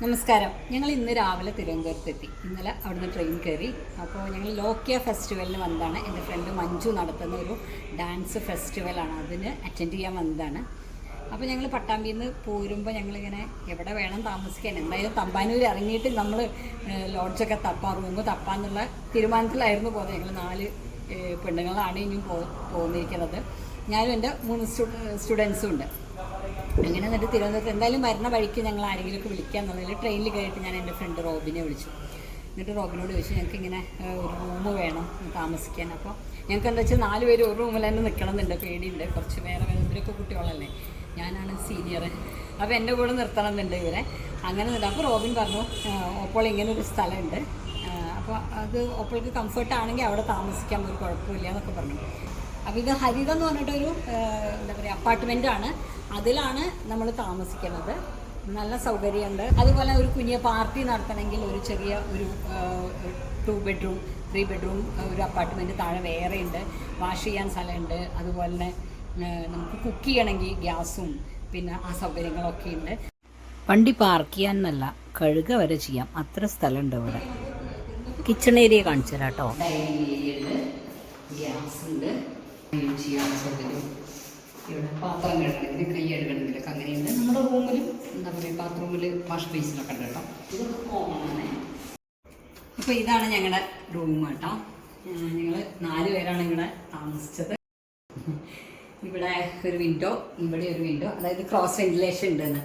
നമസ്കാരം. ഞങ്ങൾ ഇന്ന് രാവിലെ തിരുവനന്തപുരത്തെത്തി. ഇന്നലെ അവിടുന്ന് ട്രെയിൻ കയറി. അപ്പോൾ ഞങ്ങൾ ലോക്കിയ ഫെസ്റ്റിവലിന് വന്നതാണ്. എൻ്റെ ഫ്രണ്ട് മഞ്ജു നടത്തുന്ന ഒരു ഡാൻസ് ഫെസ്റ്റിവലാണ്, അതിന് അറ്റൻഡ് ചെയ്യാൻ വന്നതാണ്. അപ്പോൾ ഞങ്ങൾ പട്ടാമ്പിയിൽ നിന്ന് പോരുമ്പോൾ ഞങ്ങളിങ്ങനെ എവിടെ വേണം താമസിക്കാൻ, എന്തായാലും തമ്പാനൂർ ഇറങ്ങിയിട്ട് നമ്മൾ ലോഡ്ജൊക്കെ റൂമ് തപ്പാന്നുള്ള തീരുമാനത്തിലായിരുന്നു പോകുന്നത്. ഞങ്ങൾ 4 പെണ്ണുങ്ങളാണ് ഇനിയും പോന്നിരിക്കുന്നത്. ഞാനും എൻ്റെ 3 സ്റ്റുഡൻസും ഉണ്ട്. അങ്ങനെ എന്നിട്ട് തിരുവനന്തപുരത്ത് എന്തായാലും വരുന്ന വഴിക്ക് ഞങ്ങൾ ആരെങ്കിലുമൊക്കെ വിളിക്കുക എന്നുള്ളതിൽ ട്രെയിനിൽ കയറിയിട്ട് ഞാൻ എൻ്റെ ഫ്രണ്ട് റോബിനെ വിളിച്ചു. എന്നിട്ട് റോബിനോട് ചോദിച്ചു, ഞങ്ങൾക്ക് ഇങ്ങനെ ഒരു റൂം വേണം താമസിക്കാൻ. അപ്പോൾ ഞങ്ങൾക്ക് എന്താ വെച്ചാൽ 4 പേര് ഒരു റൂമിൽ തന്നെ നിൽക്കണമെന്നുണ്ട്, പേടിയുണ്ട്. കുറച്ച് വേറെ ഇവരൊക്കെ കുട്ടികളല്ലേ, ഞാനാണ് സീനിയർ. അപ്പോൾ എൻ്റെ കൂടെ നിർത്തണമെന്നുണ്ട് ഇവരെ. അങ്ങനെ നിന്നിട്ട് അപ്പോൾ റോബിൻ പറഞ്ഞു, അപ്പോൾ ഇങ്ങനെ ഒരു സ്ഥലമുണ്ട്, അപ്പോൾ അത് ഓപ്പോൾക്ക് കംഫർട്ടാണെങ്കിൽ അവിടെ താമസിക്കാൻ ഒരു കുഴപ്പമില്ല എന്നൊക്കെ പറഞ്ഞു. അപ്പോൾ ഇത് ഹരിത എന്ന് പറഞ്ഞിട്ടൊരു എന്താ പറയുക അപ്പാർട്ട്മെൻറ്റാണ്, അതിലാണ് നമ്മൾ താമസിക്കുന്നത്. നല്ല സൗകര്യമുണ്ട്. അതുപോലെ ഒരു കുഞ്ഞിയ പാർട്ടി നടത്തണമെങ്കിൽ ഒരു ചെറിയ ഒരു 2 ബെഡ്റൂം 3 ബെഡ്റൂം ഒരു അപ്പാർട്ട്മെൻറ്റ് താഴെ വേറെ ഉണ്ട്. വാഷ് ചെയ്യാൻ സ്ഥലമുണ്ട്. അതുപോലെ തന്നെ നമുക്ക് കുക്ക് ചെയ്യണമെങ്കിൽ ഗ്യാസും പിന്നെ ആ സൗകര്യങ്ങളൊക്കെ ഉണ്ട്. വണ്ടി പാർക്ക് ചെയ്യാൻ എന്നല്ല, കഴുക വരെ ചെയ്യാം, അത്ര സ്ഥലമുണ്ട് ഇവിടെ. കിച്ചൺ ഏരിയ കാണിച്ചു തരാം കേട്ടോ. ഡൈനിങ് ഏരിയ ഉണ്ട്, ഗ്യാസ് ഉണ്ട്, ചെയ്യാൻ സൗകര്യം. ഇവിടെ പാത്രം കഴുകണമെങ്കിൽ കൈ കഴുകണമെങ്കിലൊക്കെ അങ്ങനെയുണ്ട്. നമ്മുടെ റൂമിലും എന്താ പറയുക ബാത്റൂമിൽ വാഷ് ബേസിനൊക്കെ ഉണ്ട് കേട്ടോ. ഇതൊക്കെ കോമണാണ്. അപ്പോൾ ഇതാണ് ഞങ്ങളുടെ റൂം കേട്ടോ. ഞങ്ങൾ 4 പേരാണ് ഇവിടെ താമസിച്ചത്. ഇവിടെ ഒരു വിൻഡോ, ഇവിടെ ഒരു വിൻഡോ, അതായത് ക്രോസ് വെന്റിലേഷൻ ഉണ്ടെന്ന്.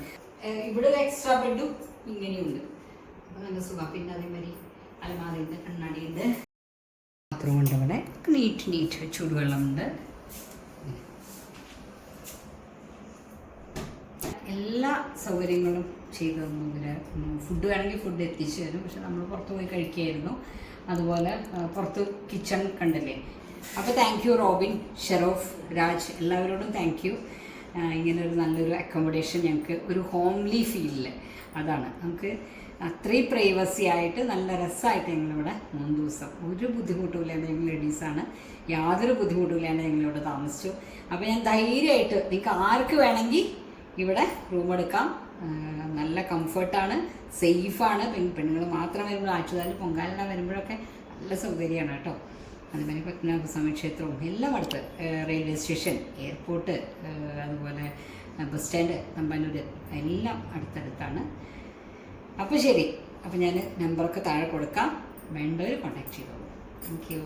ഇവിടെ ഒരു എക്സ്ട്രാ ബെഡും ഇങ്ങനെയുണ്ട്. അപ്പോൾ നല്ല സുഖം. പിന്നെ അതേമാതിരി അലമാരയുണ്ട്, കണ്ണാടിയുണ്ട്, ബാത്റൂം ഉണ്ട്. ഇവിടെ നീറ്റ് ചൂടുവെള്ളമുണ്ട്. എല്ലാ സൗകര്യങ്ങളും ചെയ്തു തന്നു. ഇവർ ഫുഡ് വേണമെങ്കിൽ ഫുഡ് എത്തിച്ചു തരും, പക്ഷെ നമ്മൾ പുറത്ത് പോയി കഴിക്കുകയായിരുന്നു. അതുപോലെ പുറത്ത് കിച്ചൺ കണ്ടില്ലേ. അപ്പോൾ thank you Robin, Shroff, Raj, എല്ലാവരോടും താങ്ക് യു. ഇങ്ങനൊരു നല്ലൊരു അക്കോമഡേഷൻ ഞങ്ങൾക്ക് ഒരു ഹോംലി ഫീലിൽ, അതാണ് നമുക്ക് അത്രയും പ്രൈവസി ആയിട്ട് നല്ല രസമായിട്ട് ഞങ്ങളിവിടെ 3 ദിവസം ഒരു ബുദ്ധിമുട്ടുമില്ലാണ്ട്, ഞങ്ങൾ ലേഡീസാണ്, യാതൊരു ബുദ്ധിമുട്ടുമില്ലാണ്ട് ഞങ്ങളിവിടെ താമസിച്ചു. അപ്പോൾ ഞാൻ ധൈര്യമായിട്ട് നിങ്ങൾക്ക് ആർക്ക് വേണമെങ്കിൽ ഇവിടെ റൂം എടുക്കാം. നല്ല കംഫർട്ടാണ്, സേഫാണ്. പെണ്ണുങ്ങൾ മാത്രം വരുമ്പോൾ ആറ്റുകാലിൽ പൊങ്കാലിന് വരുമ്പോഴൊക്കെ നല്ല സൗകര്യമാണ് കേട്ടോ. അതുപോലെ പത്മനാഭസ്വാമി ക്ഷേത്രവും എല്ലാം അടുത്ത്, റെയിൽവേ സ്റ്റേഷൻ, എയർപോർട്ട്, അതുപോലെ ബസ് സ്റ്റാൻഡ്, തമ്പാനൂർ എല്ലാം അടുത്തടുത്താണ്. അപ്പോൾ ശരി, അപ്പോൾ ഞാൻ നമ്പറൊക്കെ താഴെ കൊടുക്കാം, വേണ്ടവർ കോൺടാക്ട് ചെയ്തോളൂ. Thank you.